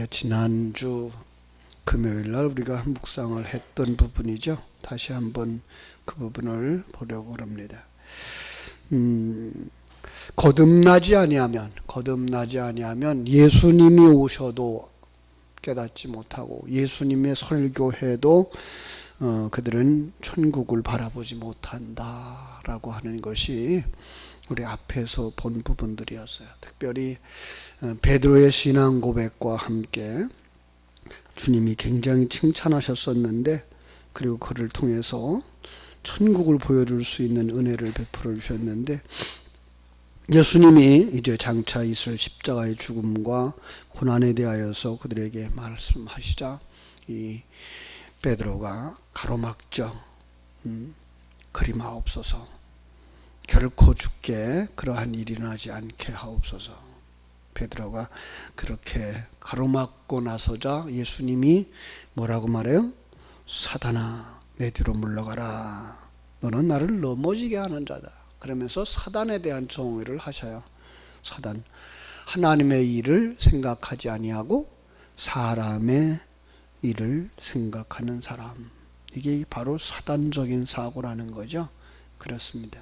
지난주 금요일날 우리가 묵상을 했던 부분이죠. 다시 한번 그 부분을 보려고 합니다. 거듭나지 아니하면 예수님이 오셔도 깨닫지 못하고 예수님의 설교해도 그들은 천국을 바라보지 못한다라고 하는 것이 우리 앞에서 본 부분들이었어요. 특별히 베드로의 신앙 고백과 함께 주님이 굉장히 칭찬하셨었는데, 그리고 그를 통해서 천국을 보여줄 수 있는 은혜를 베풀어 주셨는데, 예수님이 이제 장차 있을 십자가의 죽음과 고난에 대하여서 그들에게 말씀하시자 이 베드로가 가로막죠. 그리하옵소서. 결코 죽게 그러한 일이 일어나지 않게 하옵소서. 베드로가 그렇게 가로막고 나서자 예수님이 뭐라고 말해요? 사단아, 내 뒤로 물러가라. 너는 나를 넘어지게 하는 자다. 그러면서 사단에 대한 정의를 하셔요. 사단, 하나님의 일을 생각하지 아니하고 사람의 일을 생각하는 사람. 이게 바로 사단적인 사고라는 거죠. 그렇습니다.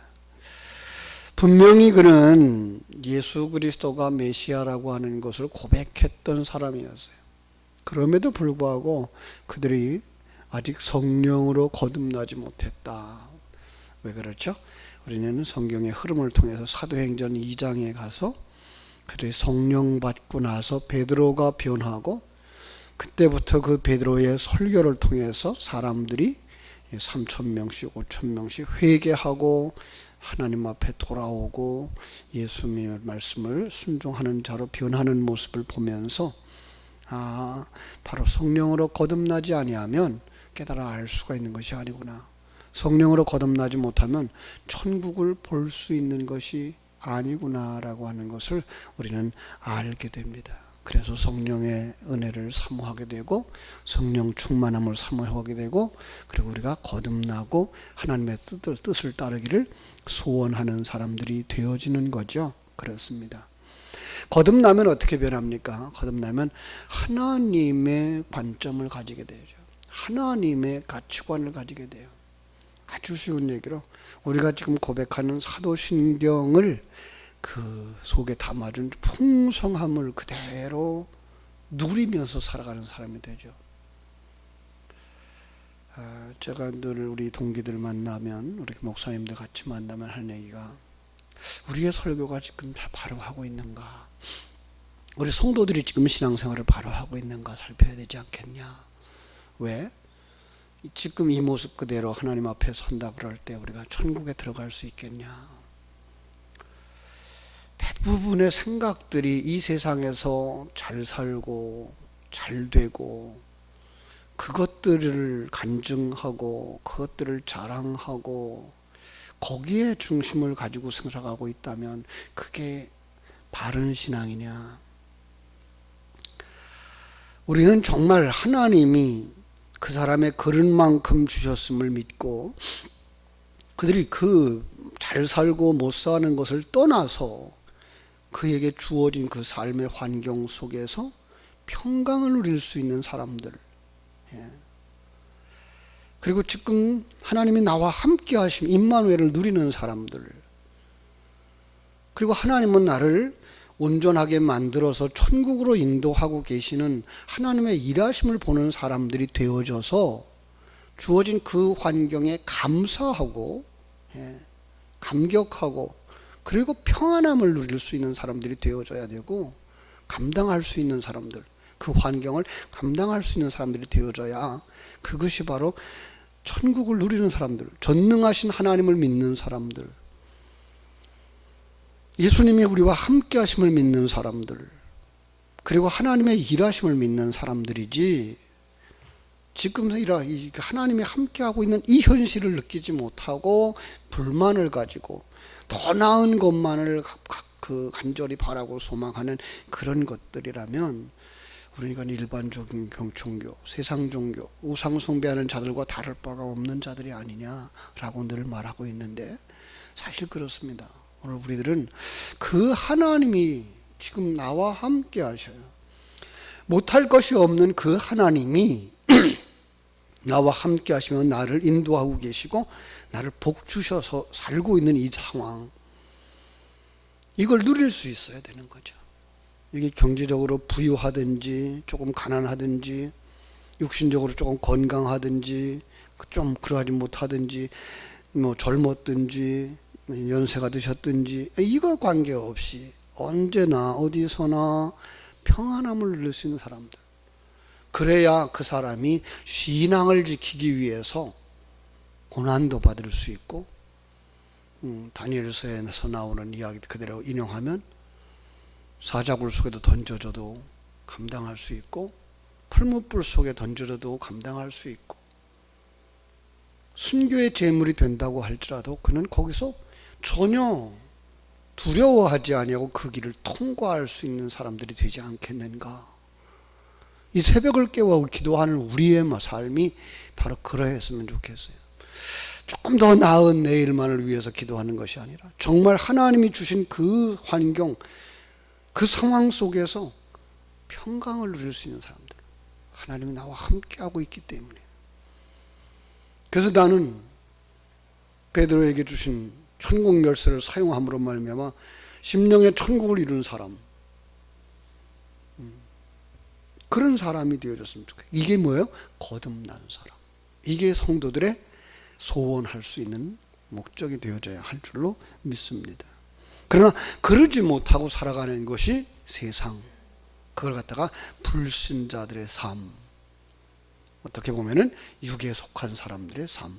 분명히 그는 예수 그리스도가 메시아라고 하는 것을 고백했던 사람이었어요. 그럼에도 불구하고 그들이 아직 성령으로 거듭나지 못했다. 왜 그렇죠? 우리는 성경의 흐름을 통해서 사도행전 2장에 가서 그들이 성령 받고 나서 베드로가 변하고, 그때부터 그 베드로의 설교를 통해서 사람들이 3,000명씩 5,000명씩 회개하고 하나님 앞에 돌아오고 예수님의 말씀을 순종하는 자로 변하는 모습을 보면서 바로 성령으로 거듭나지 아니하면 깨달아 알 수가 있는 것이 아니구나. 성령으로 거듭나지 못하면 천국을 볼 수 있는 것이 아니구나라고 하는 것을 우리는 알게 됩니다. 그래서 성령의 은혜를 사모하게 되고 성령 충만함을 사모하게 되고, 그리고 우리가 거듭나고 하나님의 뜻을 따르기를 소원하는 사람들이 되어지는 거죠. 그렇습니다. 거듭나면 어떻게 변합니까? 거듭나면 하나님의 관점을 가지게 되죠. 하나님의 가치관을 가지게 돼요. 아주 쉬운 얘기로 우리가 지금 고백하는 사도신경을 그 속에 담아준 풍성함을 그대로 누리면서 살아가는 사람이 되죠. 제가 늘 우리 동기들 만나면, 우리 목사님들 같이 만나면 하는 얘기가, 우리의 설교가 지금 다 바로 하고 있는가, 우리 성도들이 지금 신앙생활을 바로 하고 있는가 살펴야 되지 않겠냐. 왜? 지금 이 모습 그대로 하나님 앞에 선다 그럴 때 우리가 천국에 들어갈 수 있겠냐. 대부분의 생각들이 이 세상에서 잘 살고 잘 되고 그것들을 간증하고 그것들을 자랑하고 거기에 중심을 가지고 살아가고 있다면 그게 바른 신앙이냐. 우리는 정말 하나님이 그 사람의 그릇만큼 주셨음을 믿고, 그들이 그 잘 살고 못 사는 것을 떠나서 그에게 주어진 그 삶의 환경 속에서 평강을 누릴 수 있는 사람들, 그리고 지금 하나님이 나와 함께 하심 임마누엘을 누리는 사람들, 그리고 하나님은 나를 온전하게 만들어서 천국으로 인도하고 계시는 하나님의 일하심을 보는 사람들이 되어져서 주어진 그 환경에 감사하고 감격하고 그리고 평안함을 누릴 수 있는 사람들이 되어져야 되고, 감당할 수 있는 사람들, 그 환경을 감당할 수 있는 사람들이 되어져야 그것이 바로 천국을 누리는 사람들, 전능하신 하나님을 믿는 사람들, 예수님이 우리와 함께 하심을 믿는 사람들, 그리고 하나님의 일하심을 믿는 사람들이지, 지금 하나님이 함께하고 있는 이 현실을 느끼지 못하고 불만을 가지고 더 나은 것만을 간절히 바라고 소망하는 그런 것들이라면 우리가 일반적인 경총교, 세상 종교, 우상 숭배하는 자들과 다를 바가 없는 자들이 아니냐라고 늘 말하고 있는데, 사실 그렇습니다. 오늘 우리들은 그 하나님이 지금 나와 함께 하셔요. 못할 것이 없는 그 하나님이 나와 함께 하시면 나를 인도하고 계시고 나를 복 주셔서 살고 있는 이 상황, 이걸 누릴 수 있어야 되는 거죠. 이게 경제적으로 부유하든지 조금 가난하든지 육신적으로 조금 건강하든지 좀 그러하지 못하든지 뭐 젊었든지 연세가 드셨든지 이거 관계없이 언제나 어디서나 평안함을 누릴 수 있는 사람들, 그래야 그 사람이 신앙을 지키기 위해서 고난도 받을 수 있고, 다니엘서에서 나오는 이야기 그대로 인용하면 사자굴 속에도 던져져도 감당할 수 있고, 풀무불 속에 던져져도 감당할 수 있고, 순교의 제물이 된다고 할지라도 그는 거기서 전혀 두려워하지 아니하고 그 길을 통과할 수 있는 사람들이 되지 않겠는가. 이 새벽을 깨워 기도하는 우리의 삶이 바로 그러했으면 좋겠어요. 조금 더 나은 내일만을 위해서 기도하는 것이 아니라 정말 하나님이 주신 그 환경, 그 상황 속에서 평강을 누릴 수 있는 사람들, 하나님이 나와 함께하고 있기 때문에. 그래서 나는 베드로에게 주신 천국 열쇠를 사용함으로 말미암아 심령의 천국을 이룬 사람, 그런 사람이 되어졌으면 좋겠어요. 이게 뭐예요? 거듭난 사람. 이게 성도들의 소원할 수 있는 목적이 되어져야 할 줄로 믿습니다. 그러나 그러지 못하고 살아가는 것이 세상, 그걸 갖다가 불신자들의 삶, 어떻게 보면은 육에 속한 사람들의 삶.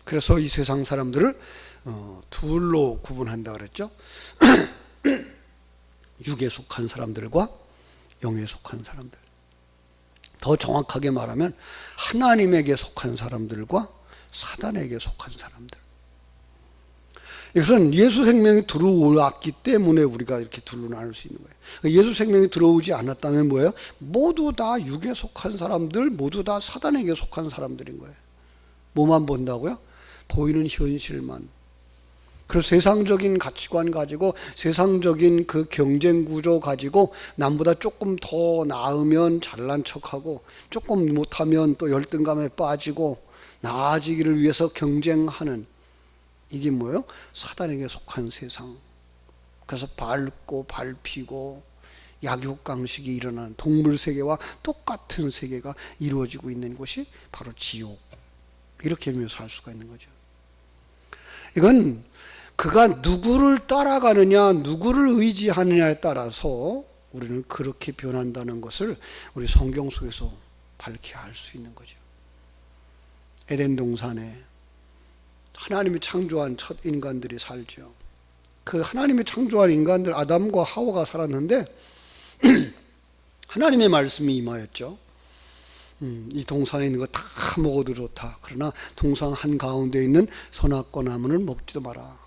그래서 이 세상 사람들을 둘로 구분한다 그랬죠. 육에 속한 사람들과 영에 속한 사람들. 더 정확하게 말하면 하나님에게 속한 사람들과 사단에게 속한 사람들. 이것은 예수 생명이 들어왔기 때문에 우리가 이렇게 둘로 나눌 수 있는 거예요. 예수 생명이 들어오지 않았다면 뭐예요? 모두 다 육에 속한 사람들, 모두 다 사단에게 속한 사람들인 거예요. 뭐만 본다고요? 보이는 현실만. 그래서 세상적인 가치관 가지고, 세상적인 그 경쟁 구조 가지고, 남보다 조금 더 나으면 잘난 척하고, 조금 못하면 또 열등감에 빠지고, 나아지기를 위해서 경쟁하는, 이게 뭐예요? 사단에게 속한 세상. 그래서 밟고 밟히고 약육강식이 일어나는 동물 세계와 똑같은 세계가 이루어지고 있는 곳이 바로 지옥. 이렇게 묘사할 수가 있는 거죠. 이건 그가 누구를 따라가느냐, 누구를 의지하느냐에 따라서 우리는 그렇게 변한다는 것을 우리 성경 속에서 밝히 알 수 있는 거죠. 에덴 동산에 하나님이 창조한 첫 인간들이 살죠. 그 하나님이 창조한 인간들, 아담과 하와가 살았는데 하나님의 말씀이 임하였죠. 이 동산에 있는 거 다 먹어도 좋다. 그러나 동산 한가운데 있는 선악과 나무는 먹지도 마라.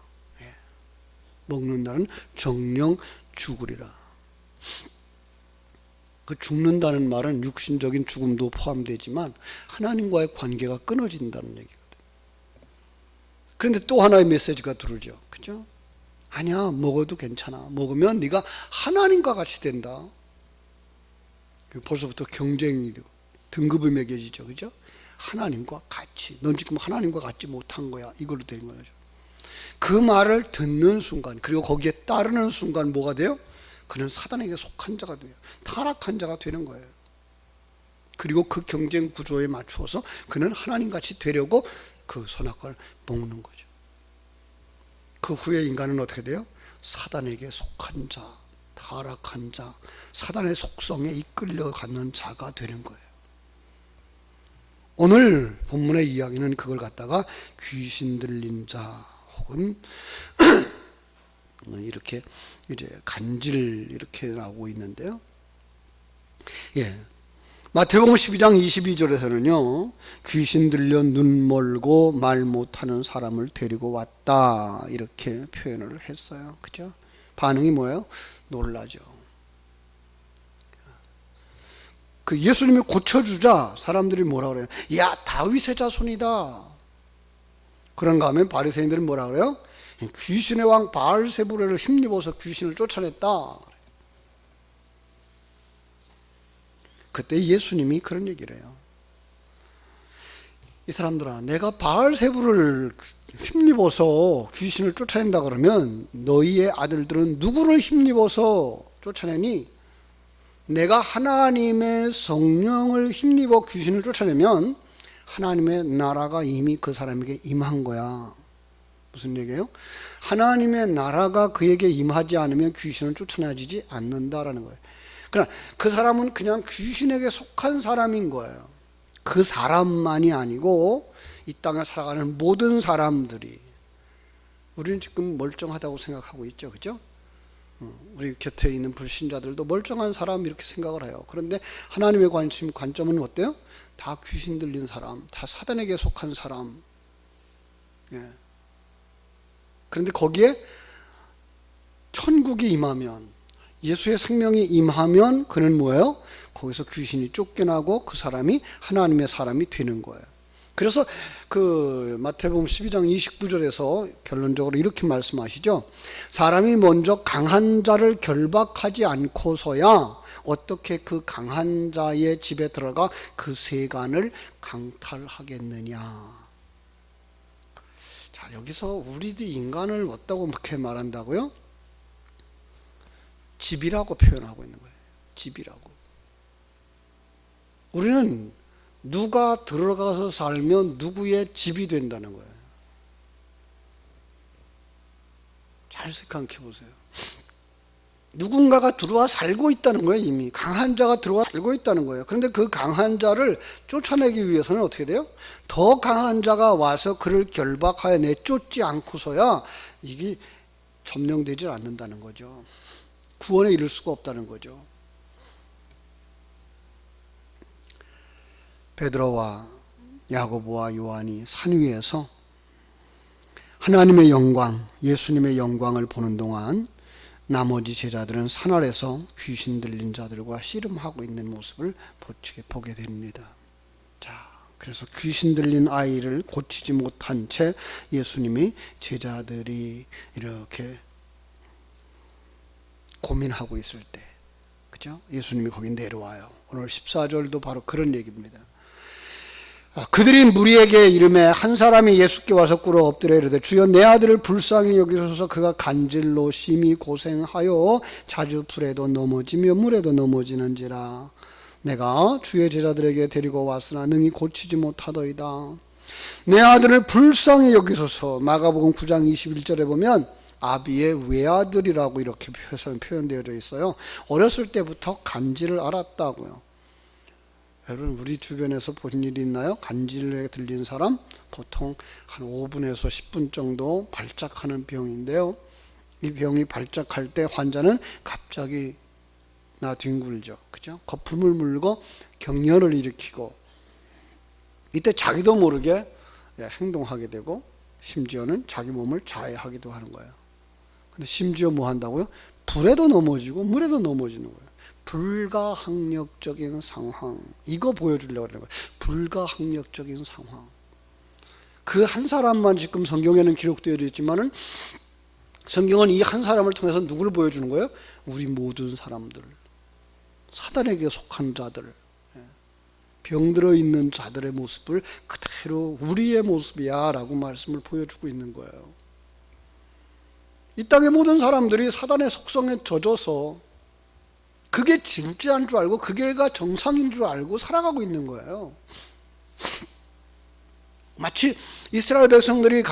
먹는 날은 정령 죽으리라. 그 죽는다는 말은 육신적인 죽음도 포함되지만 하나님과의 관계가 끊어진다는 얘기거든요. 그런데 또 하나의 메시지가 들어오죠. 그죠? 아니야, 먹어도 괜찮아. 먹으면 네가 하나님과 같이 된다. 벌써부터 경쟁이 되고 등급을 매겨지죠. 그죠? 하나님과 같이. 넌 지금 하나님과 같지 못한 거야. 이걸로 되는 거죠. 그 말을 듣는 순간, 그리고 거기에 따르는 순간 뭐가 돼요? 그는 사단에게 속한 자가 돼요. 타락한 자가 되는 거예요. 그리고 그 경쟁 구조에 맞추어서 그는 하나님같이 되려고 그 선악과를 먹는 거죠. 그 후에 인간은 어떻게 돼요? 사단에게 속한 자, 타락한 자, 사단의 속성에 이끌려가는 자가 되는 거예요. 오늘 본문의 이야기는 그걸 갖다가 귀신 들린 자 혹은 이렇게 이제 간질 이렇게 나오고 있는데요. 예. 마태복음 12장 22절에서는요, 귀신 들려 눈 멀고 말 못하는 사람을 데리고 왔다, 이렇게 표현을 했어요. 그죠? 반응이 뭐예요? 놀라죠. 그 예수님이 고쳐주자 사람들이 뭐라 그래요? 야, 다윗의 자손이다. 그런가 하면 바리새인들은 뭐라 그래요? 귀신의 왕 바알세불을 힘입어서 귀신을 쫓아냈다. 그때 예수님이 그런 얘기를 해요. 이 사람들아, 내가 바알세부를 힘입어서 귀신을 쫓아낸다 그러면 너희의 아들들은 누구를 힘입어서 쫓아내니? 내가 하나님의 성령을 힘입어 귀신을 쫓아내면 하나님의 나라가 이미 그 사람에게 임한 거야. 무슨 얘기예요? 하나님의 나라가 그에게 임하지 않으면 귀신은 쫓아내지지 않는다라는 거예요. 그러나 그 사람은 그냥 귀신에게 속한 사람인 거예요. 그 사람만이 아니고 이 땅에 살아가는 모든 사람들이, 우리는 지금 멀쩡하다고 생각하고 있죠, 그죠? 우리 곁에 있는 불신자들도 멀쩡한 사람 이렇게 생각을 해요. 그런데 하나님의 관점은 어때요? 다 귀신 들린 사람, 다 사단에게 속한 사람. 예. 그런데 거기에 천국이 임하면, 예수의 생명이 임하면 그는 뭐예요? 거기서 귀신이 쫓겨나고 그 사람이 하나님의 사람이 되는 거예요. 그래서 그 마태복음 12장 29절에서 결론적으로 이렇게 말씀하시죠. 사람이 먼저 강한 자를 결박하지 않고서야 어떻게 그 강한 자의 집에 들어가 그 세간을 강탈하겠느냐. 자, 여기서 우리도 인간을 어떻다고 그렇게 말한다고요? 집이라고 표현하고 있는 거예요. 집이라고. 우리는 누가 들어가서 살면 누구의 집이 된다는 거예요. 잘 생각해 보세요. 누군가가 들어와 살고 있다는 거예요. 이미 강한 자가 들어와 살고 있다는 거예요. 그런데 그 강한 자를 쫓아내기 위해서는 어떻게 돼요? 더 강한 자가 와서 그를 결박하여 내쫓지 않고서야 이게 점령되지 않는다는 거죠. 구원에 이를 수가 없다는 거죠. 베드로와 야고보와 요한이 산 위에서 하나님의 영광, 예수님의 영광을 보는 동안 나머지 제자들은 산 아래서 귀신 들린 자들과 씨름하고 있는 모습을 보게 됩니다. 자, 그래서 귀신 들린 아이를 고치지 못한 채 예수님이 제자들이 이렇게 고민하고 있을 때, 그죠? 예수님이 거기 내려와요. 오늘 14절도 바로 그런 얘기입니다. 그들이 무리에게 이르매 한 사람이 예수께 와서 꿇어 엎드려 이르되 주여 내 아들을 불쌍히 여기소서 그가 간질로 심히 고생하여 자주 불에도 넘어지며 물에도 넘어지는지라 내가 주의 제자들에게 데리고 왔으나 능히 고치지 못하더이다. 내 아들을 불쌍히 여기소서. 마가복음 9장 21절에 보면 아비의 외아들이라고 이렇게 표현되어져 있어요. 어렸을 때부터 간질을 알았다고요. 여러분, 우리 주변에서 본 일이 있나요? 간질에 들린 사람 보통 한 5분에서 10분 정도 발작하는 병인데요. 이 병이 발작할 때 환자는 갑자기 뒹굴죠. 그죠? 거품을 물고 경련을 일으키고 이때 자기도 모르게 행동하게 되고 심지어는 자기 몸을 자해하기도 하는 거예요. 근데 심지어 뭐 한다고요? 불에도 넘어지고 물에도 넘어지는 거예요. 불가항력적인 상황, 이거 보여주려고 하는 거예요. 불가항력적인 상황. 그 한 사람만 지금 성경에는 기록되어 있지만은 성경은 이 한 사람을 통해서 누구를 보여주는 거예요? 우리 모든 사람들, 사단에게 속한 자들, 병들어 있는 자들의 모습을 그대로 우리의 모습이야 라고 말씀을 보여주고 있는 거예요. 이 땅의 모든 사람들이 사단의 속성에 젖어서 그게 진짜인 줄 알고 그게가 정상인 줄 알고 살아가고 있는 거예요. 마치 이스라엘 백성들이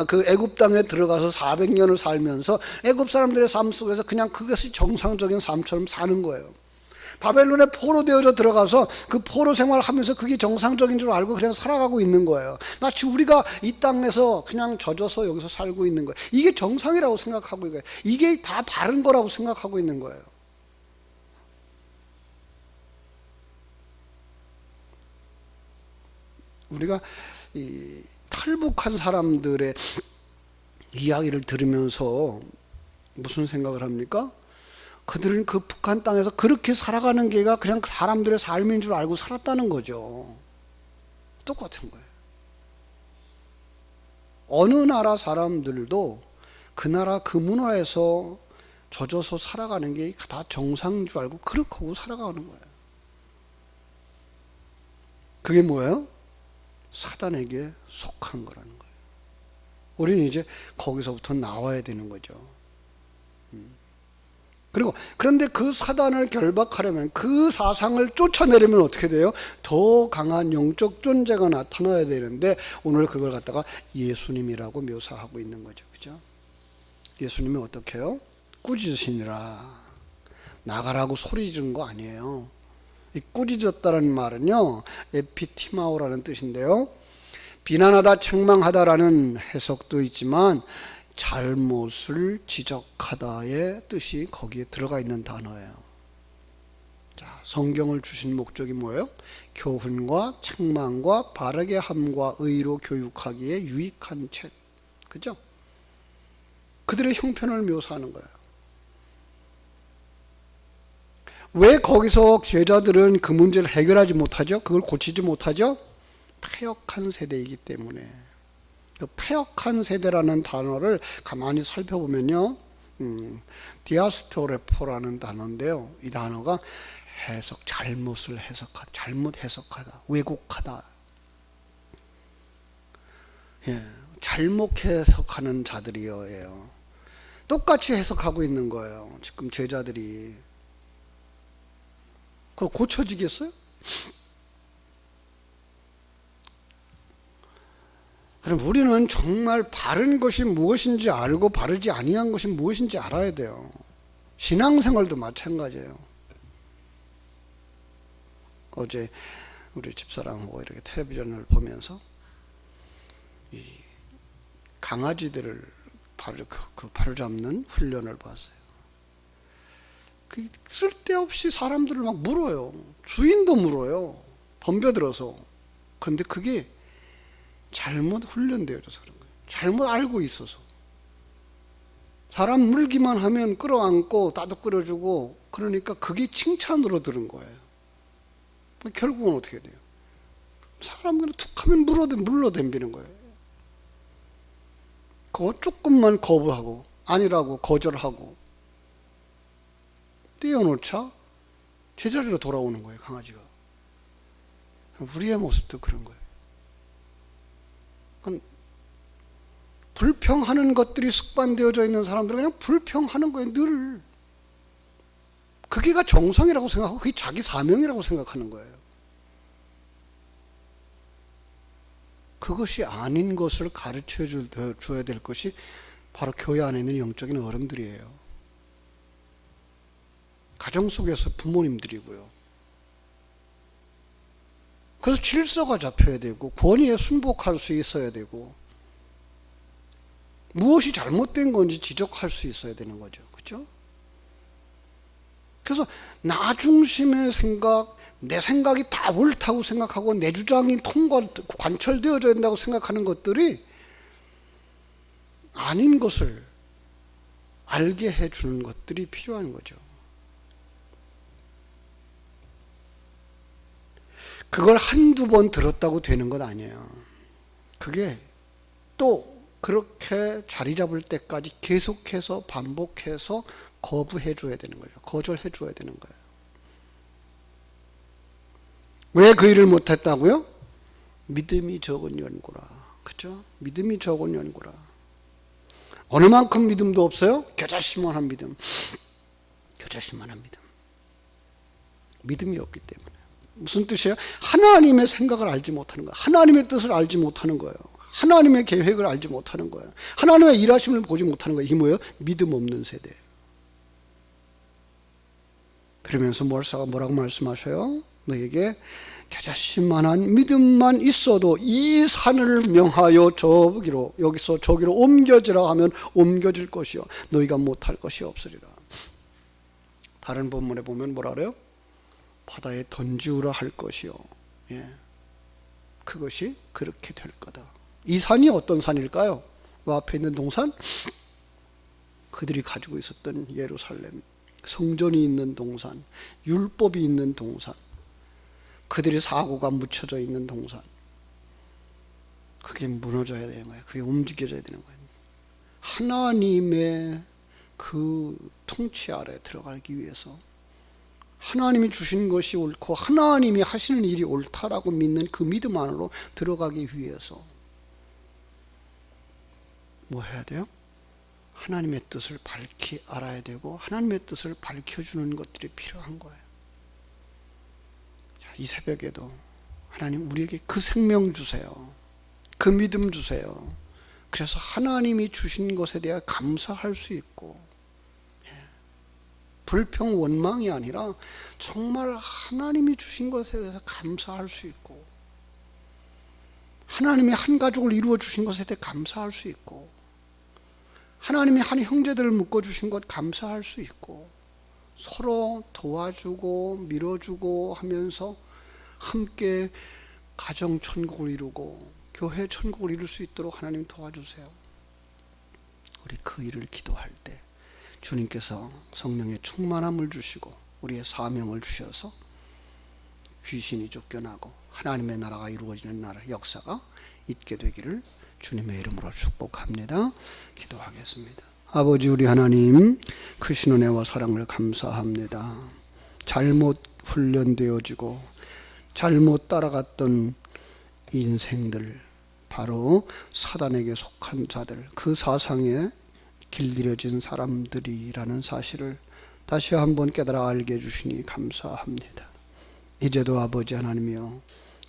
그 애굽 땅에 들어가서 400년을 살면서 애굽 사람들의 삶 속에서 그냥 그것이 정상적인 삶처럼 사는 거예요. 바벨론에 포로되어져 들어가서 그 포로 생활하면서 그게 정상적인 줄 알고 그냥 살아가고 있는 거예요. 마치 우리가 이 땅에서 그냥 젖어서 여기서 살고 있는 거예요. 이게 정상이라고 생각하고 있는 거예요. 이게 다 바른 거라고 생각하고 있는 거예요. 우리가 이 탈북한 사람들의 이야기를 들으면서 무슨 생각을 합니까? 그들은 그 북한 땅에서 그렇게 살아가는 게가 그냥 사람들의 삶인 줄 알고 살았다는 거죠. 똑같은 거예요. 어느 나라 사람들도 그 나라 그 문화에서 젖어서 살아가는 게 다 정상인 줄 알고 그렇게 하고 살아가는 거예요. 그게 뭐예요? 사단에게 속한 거라는 거예요. 우리는 이제 거기서부터 나와야 되는 거죠. 그리고 그런데 그 사단을 결박하려면, 그 사상을 쫓아내려면 어떻게 돼요? 더 강한 영적 존재가 나타나야 되는데, 오늘 그걸 갖다가 예수님이라고 묘사하고 있는 거죠. 그죠? 예수님이 어떻게 해요? 꾸짖으시니라. 나가라고 소리 지른 거 아니에요. 이 꾸짖었다는 말은요, 에피티마오라는 뜻인데요, 비난하다, 책망하다라는 해석도 있지만 잘못을 지적하다의 뜻이 거기에 들어가 있는 단어예요. 자, 성경을 주신 목적이 뭐예요? 교훈과 책망과 바르게 함과 의로 교육하기에 유익한 책. 그죠? 그들의 형편을 묘사하는 거예요. 왜 거기서 제자들은 그 문제를 해결하지 못하죠? 그걸 고치지 못하죠? 패역한 세대이기 때문에. 그 패역한 세대라는 단어를 가만히 살펴보면요, 디아스토레포라는 단어인데요, 이 단어가 잘못을 해석하다, 잘못 해석하다, 왜곡하다, 잘못 해석하는 자들이에요. 똑같이 해석하고 있는 거예요, 지금 제자들이. 그거 고쳐지겠어요? 그럼 우리는 정말 바른 것이 무엇인지 알고 바르지 아니한 것이 무엇인지 알아야 돼요. 신앙생활도 마찬가지예요. 어제 우리 집사람하고 이렇게 텔레비전을 보면서 이 강아지들을 바로잡는 훈련을 봤어요. 그 쓸데없이 사람들을 막 물어요. 주인도 물어요. 덤벼들어서. 그런데 그게 잘못 훈련되어져서 그런 거예요. 잘못 알고 있어서. 사람 물기만 하면 끌어안고 따뜻 끓여주고, 그러니까 그게 칭찬으로 들은 거예요. 결국은 어떻게 돼요? 사람들은 툭 하면 물러댐비는 거예요. 그거 조금만 거부하고, 아니라고 거절하고, 떼어놓자 제자리로 돌아오는 거예요, 강아지가. 우리의 모습도 그런 거예요. 불평하는 것들이 습관되어져 있는 사람들은 그냥 불평하는 거예요, 늘. 그게가 정상이라고 생각하고 그게 자기 사명이라고 생각하는 거예요. 그것이 아닌 것을 가르쳐 줘야 될 것이 바로 교회 안에 있는 영적인 어른들이에요. 가정 속에서 부모님들이고요. 그래서 질서가 잡혀야 되고, 권위에 순복할 수 있어야 되고, 무엇이 잘못된 건지 지적할 수 있어야 되는 거죠. 그렇죠? 그래서 나 중심의 생각, 내 생각이 다 옳다고 생각하고 내 주장이 관철되어져야 된다고 생각하는 것들이 아닌 것을 알게 해주는 것들이 필요한 거죠. 그걸 한두 번 들었다고 되는 것 아니에요. 그게 또 그렇게 자리 잡을 때까지 계속해서 반복해서 거부해 줘야 되는 거죠. 거절해 줘야 되는 거예요. 왜 그 일을 못했다고요? 믿음이 적은 연고라. 그렇죠? 믿음이 적은 연고라. 어느 만큼 믿음도 없어요? 겨자씨만한 믿음. 겨자씨만한 믿음. 믿음이 없기 때문에. 무슨 뜻이에요? 하나님의 생각을 알지 못하는 거예요. 하나님의 뜻을 알지 못하는 거예요. 하나님의 계획을 알지 못하는 거예요. 하나님의 일하심을 보지 못하는 거예요. 이게 뭐예요? 믿음 없는 세대예요. 그러면서 몰사가 뭐라고 말씀하셔요? 너에게 겨자씨만한 믿음만 있어도 이 산을 명하여 여기서 저기로 옮겨지라 하면 옮겨질 것이요 너희가 못할 것이 없으리라. 다른 본문에 보면 뭐라 그래요? 바다에 던지우라 할 것이요. 그것이 그렇게 될 거다. 이 산이 어떤 산일까요? 그 앞에 있는 동산? 그들이 가지고 있었던 예루살렘, 성전이 있는 동산, 율법이 있는 동산, 그들의 사고가 묻혀져 있는 동산. 그게 무너져야 되는 거예요. 그게 움직여져야 되는 거예요. 하나님의 그 통치 아래 들어가기 위해서 하나님이 주신 것이 옳고 하나님이 하시는 일이 옳다라고 믿는 그 믿음 안으로 들어가기 위해서 뭐 해야 돼요? 하나님의 뜻을 밝히 알아야 되고 하나님의 뜻을 밝혀주는 것들이 필요한 거예요. 이 새벽에도 하나님 우리에게 그 생명 주세요. 그 믿음 주세요. 그래서 하나님이 주신 것에 대해 감사할 수 있고, 불평 원망이 아니라 정말 하나님이 주신 것에 대해서 감사할 수 있고, 하나님이 한 가족을 이루어 주신 것에 대해 감사할 수 있고, 하나님이 한 형제들을 묶어 주신 것 감사할 수 있고, 서로 도와주고 밀어주고 하면서 함께 가정 천국을 이루고 교회 천국을 이룰 수 있도록 하나님 도와주세요. 우리 그 일을 기도할 때 주님께서 성령의 충만함을 주시고 우리의 사명을 주셔서 귀신이 쫓겨나고 하나님의 나라가 이루어지는 나라 역사가 있게 되기를 주님의 이름으로 축복합니다. 기도하겠습니다. 아버지 우리 하나님, 크신 은혜와 사랑을 감사합니다. 잘못 훈련되어지고 잘못 따라갔던 인생들, 바로 사단에게 속한 자들, 그 사상에 길들여진 사람들이라는 사실을 다시 한번 깨달아 알게 해주시니 감사합니다. 이제도 아버지 하나님이여,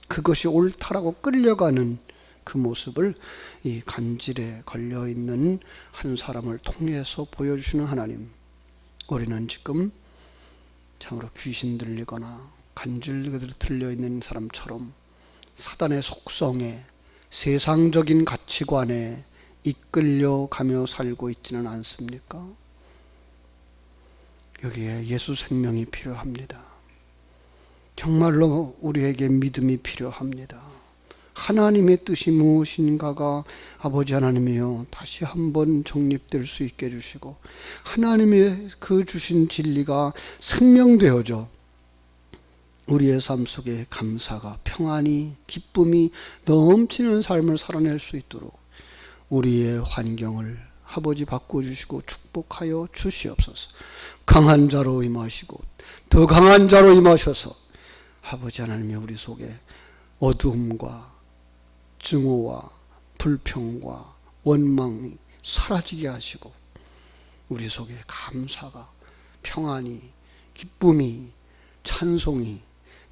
그것이 옳다라고 끌려가는 그 모습을 이 간질에 걸려있는 한 사람을 통해서 보여주시는 하나님, 우리는 지금 참으로 귀신 들리거나 간질 들려있는 사람처럼 사단의 속성에 세상적인 가치관에 이끌려가며 살고 있지는 않습니까? 여기에 예수 생명이 필요합니다. 정말로 우리에게 믿음이 필요합니다. 하나님의 뜻이 무엇인가가 아버지 하나님이여 다시 한번 정립될 수 있게 해주시고, 하나님의 그 주신 진리가 생명되어져 우리의 삶 속에 감사가, 평안이, 기쁨이 넘치는 삶을 살아낼 수 있도록 우리의 환경을 아버지 바꿔주시고 축복하여 주시옵소서. 강한 자로 임하시고 더 강한 자로 임하셔서 아버지 하나님이 우리 속에 어두움과 증오와 불평과 원망이 사라지게 하시고 우리 속에 감사가, 평안이, 기쁨이, 찬송이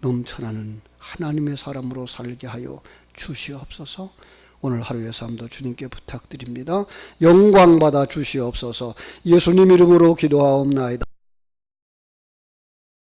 넘쳐나는 하나님의 사람으로 살게 하여 주시옵소서. 오늘 하루의 삶도 주님께 부탁드립니다. 영광 받아 주시옵소서. 예수님 이름으로 기도하옵나이다.